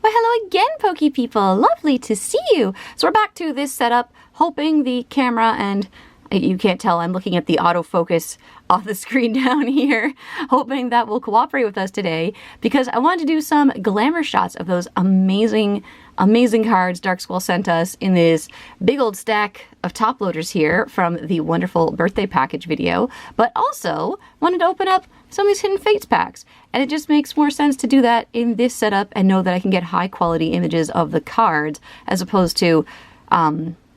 Well, hello again, Pokey people. Lovely to see you. So we're back to this setup, hoping the camera, and you can't tell, I'm looking at the autofocus off the screen down here, hoping that will cooperate with us today, because I wanted to do some glamour shots of those amazing cards DarkSquall sent us in this big old stack of top loaders here from the wonderful birthday package video, but also wanted to open up some of these Hidden Fates packs. And it just makes more sense to do that in this setup and know that I can get high quality images of the cards as opposed to,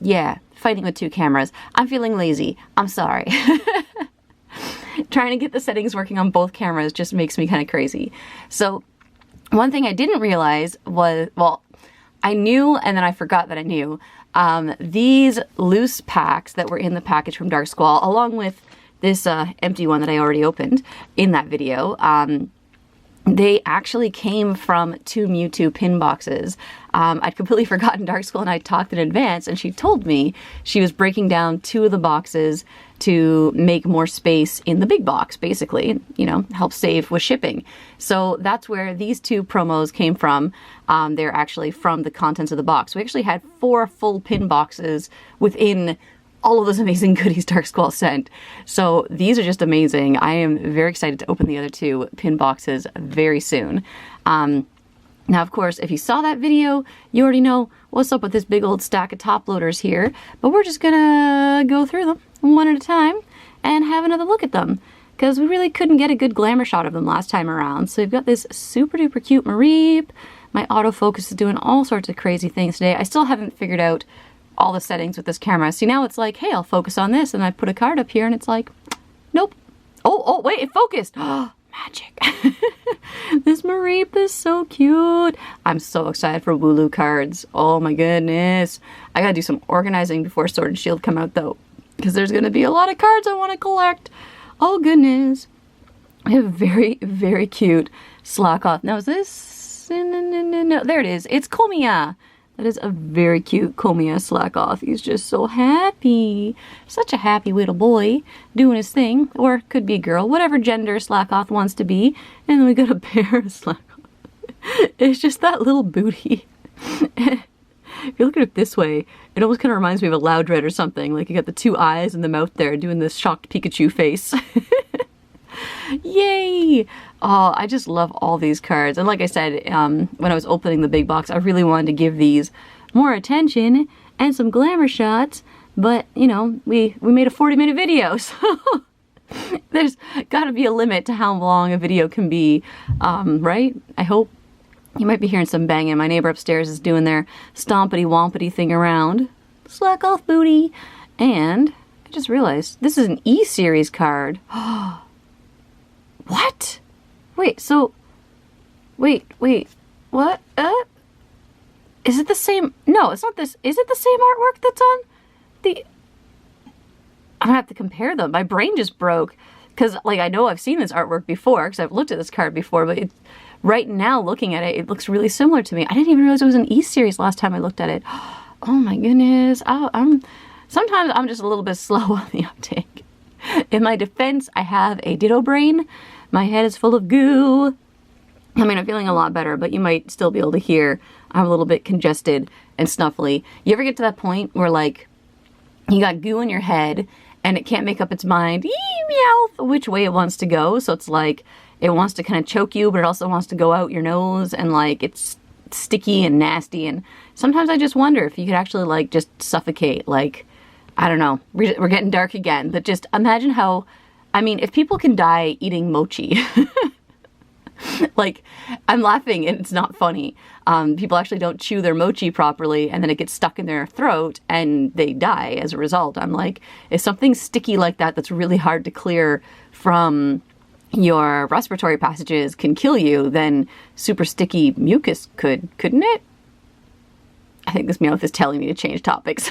yeah, fighting with two cameras. I'm feeling lazy. I'm sorry. Trying to get the settings working on both cameras just makes me kind of crazy. So one thing I didn't realize was, well, I knew and then I forgot that I knew, these loose packs that were in the package from DarkSquall, along with this empty one that I already opened in that video, they actually came from 2 Mewtwo pin boxes. I'd completely forgotten DarkSquall and I talked in advance, and she told me she was breaking down 2 of the boxes to make more space in the big box, basically, you know, help save with shipping. So that's where these 2 promos came from. They're actually from the contents of the box. We actually had 4 full pin boxes within all of those amazing goodies DarkSquall sent. So these are just amazing. I am very excited to open the other 2 pin boxes very soon. Now, of course, if you saw that video, you already know what's up with this big old stack of top loaders here, but we're just gonna go through them one at a time and have another look at them, because we really couldn't get a good glamour shot of them last time around. So we've got this super duper cute Mareep. My autofocus is doing all sorts of crazy things today. I still haven't figured out all the settings with this camera. See, now it's like, hey, I'll focus on this, and I put a card up here and it's like, nope. Oh, wait, it focused. Oh, magic. This Mareep is so cute. I'm so excited for Wooloo cards. Oh my goodness. I gotta do some organizing before Sword and Shield come out though, because there's gonna be a lot of cards I want to collect. Oh goodness. I have a very, very cute Slack Off. Now is this? No, there it is. It's Komiya. That is a very cute Komiya Slack Off. He's just so happy. Such a happy little boy doing his thing. Or could be a girl, whatever gender Slack Off wants to be. And then we got a pair of Slack Off. It's just that little booty. If you look at it this way, it almost kind of reminds me of a Loudred or something. Like you got the 2 eyes and the mouth there doing this shocked Pikachu face. Yay! Oh, I just love all these cards. And like I said, when I was opening the big box, I really wanted to give these more attention and some glamour shots. But, you know, we made a 40-minute video, so there's got to be a limit to how long a video can be, right? I hope. You might be hearing some banging. My neighbor upstairs is doing their stompity-wompity thing around. Slack off, booty. And I just realized this is an E-Series card. What? Wait, so... Wait, what? Is it the same... No, it's not this... Is it the same artwork that's on the... I'm gonna have to compare them. My brain just broke. Because, like, I know I've seen this artwork before, because I've looked at this card before, but right now, looking at it, it looks really similar to me. I didn't even realize it was an E-Series last time I looked at it. Oh my goodness. Sometimes I'm just a little bit slow on the uptake. In my defense, I have a ditto brain. My head is full of goo. I mean, I'm feeling a lot better, but you might still be able to hear I'm a little bit congested and snuffly. You ever get to that point where, like, you got goo in your head and it can't make up its mind, meow, which way it wants to go? So it's like, it wants to kind of choke you, but it also wants to go out your nose, and, like, it's sticky and nasty. And sometimes I just wonder if you could actually, like, just suffocate, like, I don't know. We're getting dark again, but just imagine how... I mean, if people can die eating mochi, like, I'm laughing and it's not funny. People actually don't chew their mochi properly and then it gets stuck in their throat and they die as a result. I'm like, if something sticky like that that's really hard to clear from your respiratory passages can kill you, then super sticky mucus couldn't it? I think this Meowth is telling me to change topics.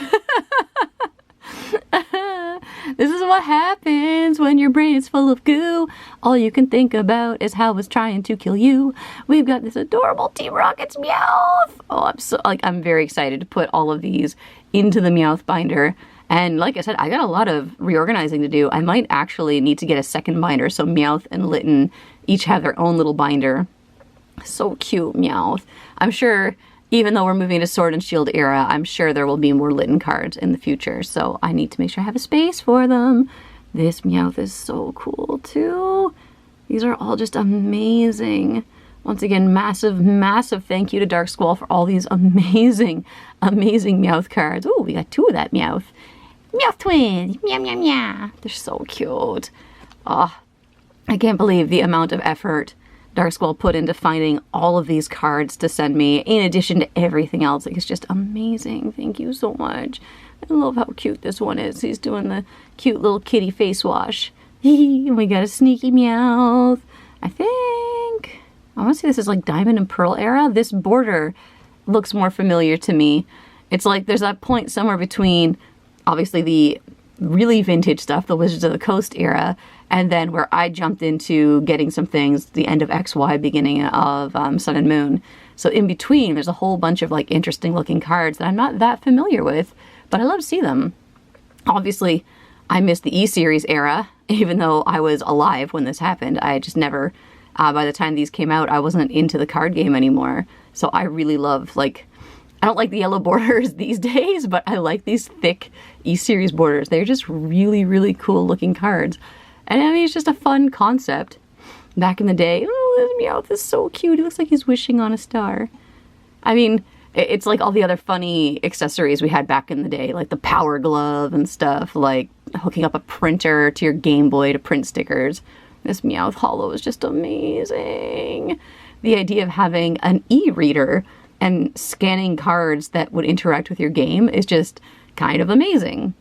This is what happens when your brain is full of goo. All you can think about is how it's trying to kill you. We've got this adorable Team Rocket's Meowth. Oh, I'm very excited to put all of these into the Meowth binder. And like I said, I got a lot of reorganizing to do. I might actually need to get a second binder so Meowth and Litten each have their own little binder. So cute, Meowth. I'm sure, even though we're moving to Sword and Shield era, I'm sure there will be more Litten cards in the future, so I need to make sure I have a space for them. This Meowth is so cool, too. These are all just amazing. Once again, massive, massive thank you to DarkSquall for all these amazing, amazing Meowth cards. Ooh, we got 2 of that Meowth. Meowth twins! Meow, meow, meow. They're so cute. Oh, I can't believe the amount of effort DarkSquall put into finding all of these cards to send me, in addition to everything else. Like, it's just amazing. Thank you so much. I love how cute this one is. He's doing the cute little kitty face wash. And we got a sneaky Meowth. I think, I want to say this is like Diamond and Pearl era. This border looks more familiar to me. It's like there's that point somewhere between, obviously, the really vintage stuff, the Wizards of the Coast era, and then where I jumped into getting some things, the end of XY, beginning of Sun and Moon. So in between, there's a whole bunch of like interesting looking cards that I'm not that familiar with, but I love to see them. Obviously, I missed the E-Series era, even though I was alive when this happened. I just never, by the time these came out, I wasn't into the card game anymore. So I really love, like, I don't like the yellow borders these days, but I like these thick E-Series borders. They're just really, really cool looking cards. And I mean, it's just a fun concept. Back in the day, oh, this Meowth is so cute. He looks like he's wishing on a star. I mean, it's like all the other funny accessories we had back in the day, like the power glove and stuff, like hooking up a printer to your Game Boy to print stickers. This Meowth Holo is just amazing. The idea of having an e-reader and scanning cards that would interact with your game is just kind of amazing.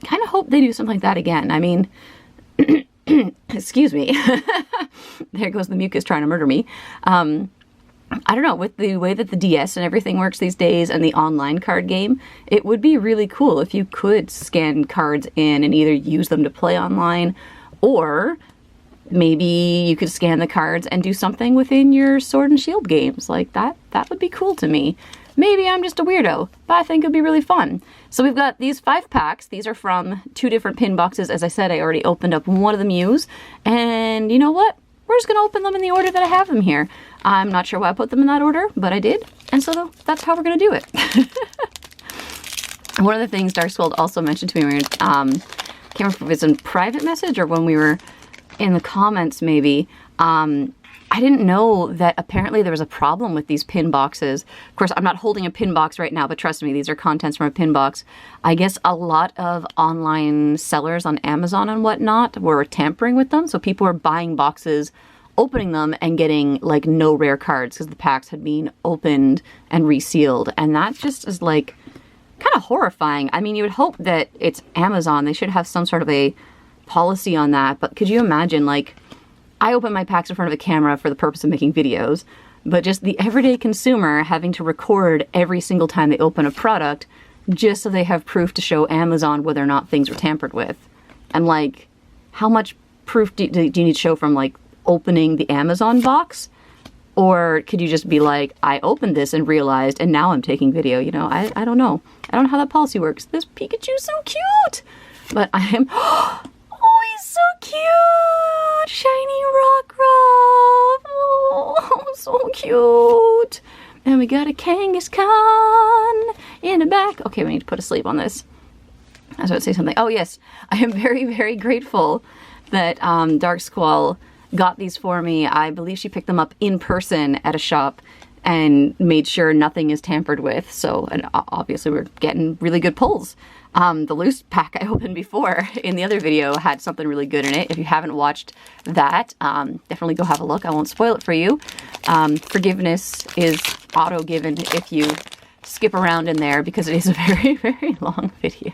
Kind of hope they do something like that again. I mean, excuse me. There goes the mucus trying to murder me. I don't know, with the way that the DS and everything works these days and the online card game, it would be really cool if you could scan cards in and either use them to play online, or maybe you could scan the cards and do something within your Sword and Shield games. Like, that would be cool to me. Maybe I'm just a weirdo, but I think it'd be really fun. So we've got these 5 packs. These are from 2 different pin boxes. As I said, I already opened up one of the Mews, and you know what? We're just going to open them in the order that I have them here. I'm not sure why I put them in that order, but I did. And so that's how we're going to do it. One of the things DarkSquall also mentioned to me, when can't remember if it was in private message or when we were in the comments maybe, I didn't know that apparently there was a problem with these pin boxes. Of course, I'm not holding a pin box right now, but trust me, these are contents from a pin box. I guess a lot of online sellers on Amazon and whatnot were tampering with them. So people were buying boxes, opening them, and getting like no rare cards because the packs had been opened and resealed. And that just is like kind of horrifying. I mean, you would hope that it's Amazon. They should have some sort of a policy on that. But could you imagine, like, I open my packs in front of a camera for the purpose of making videos, but just the everyday consumer having to record every single time they open a product just so they have proof to show Amazon whether or not things were tampered with. And like, how much proof do you need to show from like opening the Amazon box? Or could you just be like, I opened this and realized, and now I'm taking video, you know? I don't know. I don't know how that policy works. This Pikachu's so cute! But I am... Oh, he's so cute! Shiny Rockruff! Oh, so cute! And we got a Kangaskhan in the back. Okay, we need to put a sleeve on this. I was about to say something. Oh, yes. I am very, very grateful that DarkSquall got these for me. I believe she picked them up in person at a shop and made sure nothing is tampered with. So, and obviously we're getting really good pulls. The loose pack I opened before in the other video had something really good in it. If you haven't watched that, definitely go have a look. I won't spoil it for you. Forgiveness is auto-given if you skip around in there because it is a very, very long video.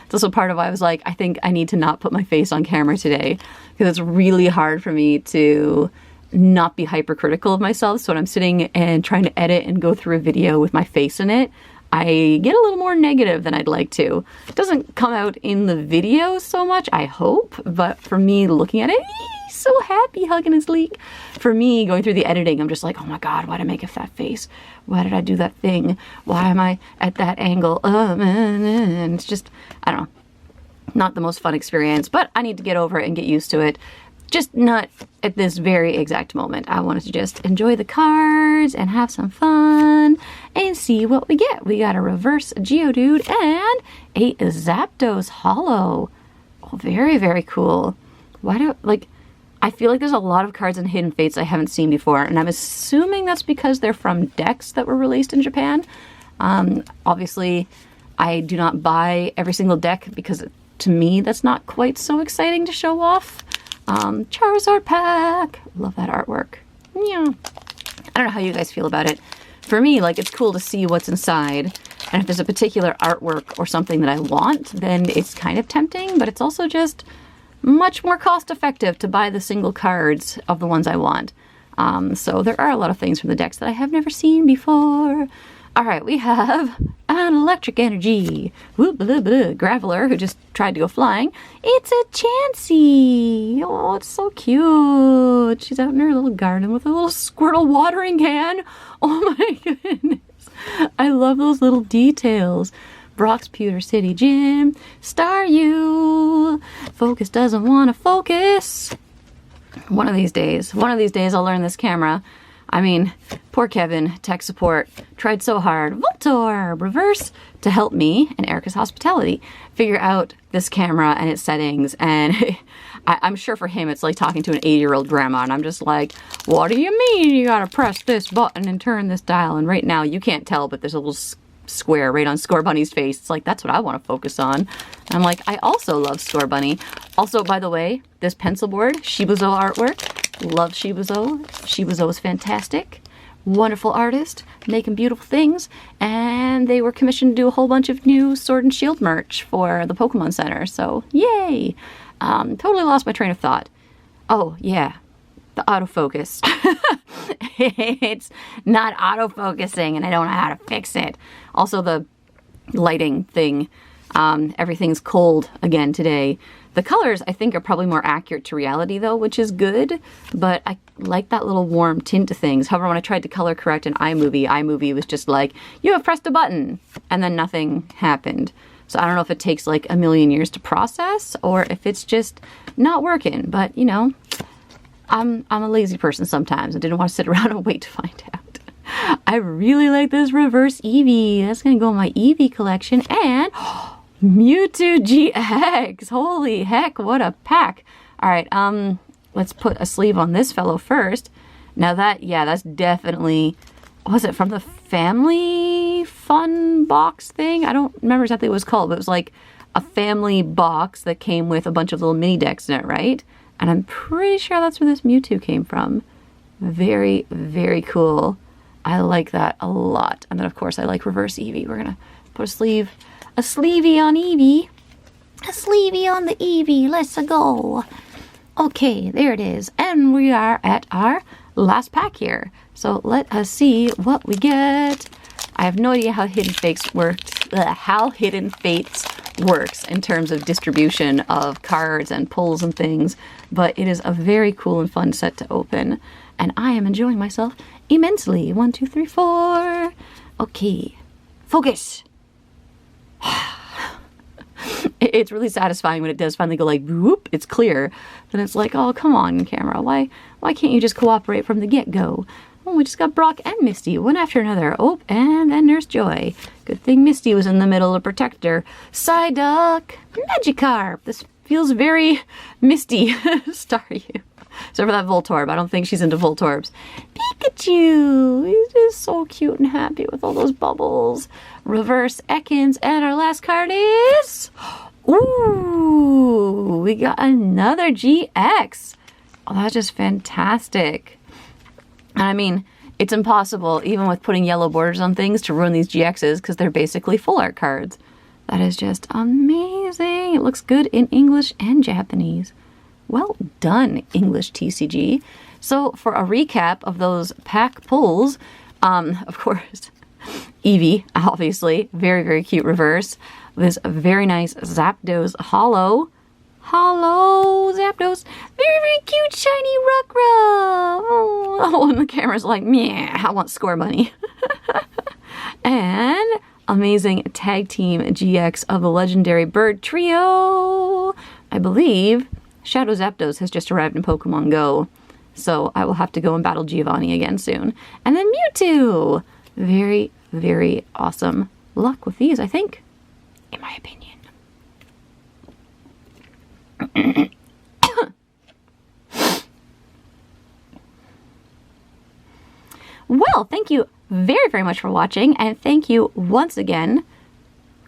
It's also part of why I was like, I think I need to not put my face on camera today because it's really hard for me to not be hypercritical of myself. So when I'm sitting and trying to edit and go through a video with my face in it, I get a little more negative than I'd like to. It doesn't come out in the video so much, I hope, but for me looking at it, he's so happy hugging his leak. For me, going through the editing, I'm just like, oh my God, why did I make a fat face? Why did I do that thing? Why am I at that angle? And it's just, I don't know, not the most fun experience, but I need to get over it and get used to it. just not at this very exact moment. I wanted to just enjoy the cards and have some fun and see what we get. We got a reverse Geodude and a Zapdos Holo. Oh, very, very cool. I feel like there's a lot of cards in Hidden Fates I haven't seen before, and I'm assuming that's because they're from decks that were released in Japan. Obviously, I do not buy every single deck because to me, that's not quite so exciting to show off. Charizard pack. Love that artwork. Yeah. I don't know how you guys feel about it. For me, like, it's cool to see what's inside. And if there's a particular artwork or something that I want, then it's kind of tempting, but it's also just much more cost effective to buy the single cards of the ones I want. So there are a lot of things from the decks that I have never seen before. All right, we have an electric energy. Whoop, blah, blah, Graveler, who just tried to go flying. It's a Chansey. Oh, it's so cute. She's out in her little garden with a little Squirtle watering can. Oh my goodness. I love those little details. Brock's Pewter City Gym. Staryu. Focus doesn't want to focus. One of these days I'll learn this camera. I mean, poor Kevin, tech support, tried so hard. Voltorb, reverse, to help me and Erica's Hospitality figure out this camera and its settings. And I'm sure for him, it's like talking to an 80-year-old grandma. And I'm just like, what do you mean you gotta press this button and turn this dial? And right now, you can't tell, but there's a little square right on Score Bunny's face. It's like, that's what I want to focus on. And I'm like, I also love Score Bunny. Also, by the way, this pencil board, Shibuzo artwork. Love Shibuzo. Shibuzo is fantastic. Wonderful artist, making beautiful things. And they were commissioned to do a whole bunch of new Sword and Shield merch for the Pokemon Center. So, yay! Totally lost my train of thought. Oh, yeah. The autofocus. It's not autofocusing and I don't know how to fix it. Also, the lighting thing. Everything's cold again today. The colors, I think, are probably more accurate to reality, though, which is good. But I like that little warm tint to things. However, when I tried to color correct in iMovie was just like, you have pressed a button, and then nothing happened. So I don't know if it takes like a million years to process, or if it's just not working. But, you know, I'm a lazy person sometimes. I didn't want to sit around and wait to find out. I really like this reverse Eevee. That's going to go in my Eevee collection. And Mewtwo GX. Holy heck, what a pack. All right, let's put a sleeve on this fellow first. Now that's definitely, was it from the Family Fun box thing? I don't remember exactly what it was called, but it was like a family box that came with a bunch of little mini decks in it, right? And I'm pretty sure that's where this Mewtwo came from. Very, very cool. I like that a lot. And then, of course, I like reverse Eevee. We're going to put a sleevey on Eevee. A sleevey on the Eevee. Let's go. Okay, there it is. And we are at our last pack here. So let us see what we get. I have no idea how Hidden Fates works in terms of distribution of cards and pulls and things, but it is a very cool and fun set to open, and I am enjoying myself immensely. 1, 2, 3, 4. Okay, focus. It's really satisfying when it does finally go like whoop, it's clear. Then it's like, oh, come on, camera, why can't you just cooperate from the get-go? Oh, we just got Brock and Misty, one after another. Oh, and then Nurse Joy. Good thing Misty was in the middle to protect her. Psyduck, Magikarp. This feels very Misty. Staryu. So for that Voltorb, I don't think she's into Voltorbs. Pikachu. He's just so cute and happy with all those bubbles. Reverse Ekans, and our last card is... Ooh, we got another GX. Oh, that's just fantastic. And I mean, it's impossible, even with putting yellow borders on things, to ruin these GXs because they're basically full art cards. That is just amazing. It looks good in English and Japanese. Well done, English TCG. So for a recap of those pack pulls, of course, Eevee, obviously, very, very cute reverse. This very nice Zapdos Holo. Hello, Zapdos. Very, very cute, shiny Rockruff. Oh, and the camera's like, meh, I want Score Bunny. And amazing tag team GX of the legendary bird trio. I believe Shadow Zapdos has just arrived in Pokemon Go. So I will have to go and battle Giovanni again soon. And then Mewtwo! Very, very awesome luck with these, I think, in my opinion. Well, thank you very, very much for watching, and thank you once again,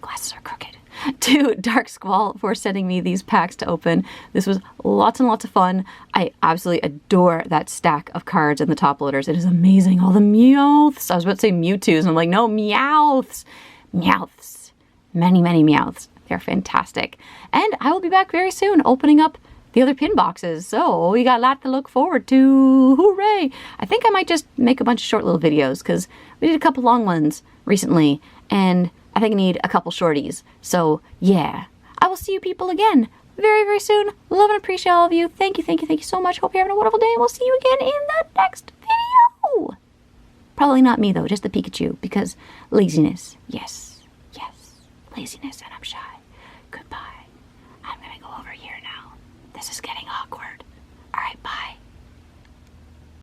glasses are crooked, to DarkSquall for sending me these packs to open. This was lots and lots of fun. I absolutely adore that stack of cards in the top loaders. It is amazing. All the Meowths. I was about to say Mewtwo's, and I'm like, no, Meowths. Meowths. Many, many Meowths. They're fantastic. And I will be back very soon opening up the other pin boxes. So we got a lot to look forward to. Hooray! I think I might just make a bunch of short little videos because we did a couple long ones recently and I think I need a couple shorties. So yeah, I will see you people again very, very soon. Love and appreciate all of you. Thank you, thank you, thank you so much. Hope you're having a wonderful day and we'll see you again in the next video. Probably not me though, just the Pikachu because laziness. Yes, yes, laziness and I'm shy. Goodbye. I'm gonna go over here now. This is getting awkward.